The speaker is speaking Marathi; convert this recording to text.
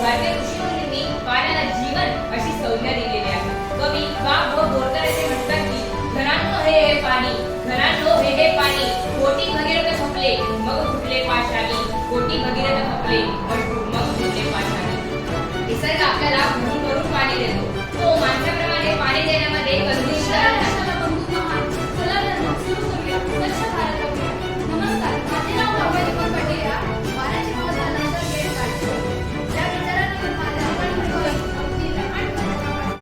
भारतीय ऋषीमुनींनी पाण्याला जीवन अशी संज्ञा दिलेली आहे. कवी वा व बोरकर असे म्हणतात की घरांनो हे पाणी, घरांनो हे पाणी, कोटी भगीरथ खपले मग फुटले पाशाणी, कोटी भगीरथ खपले मग फुटले पाशाणी. निसर्ग आपल्याला भरून भरून पाणी देतो. तो माणसाप्रमाणे पाणी देण्यामध्ये कंजूस करत नाही.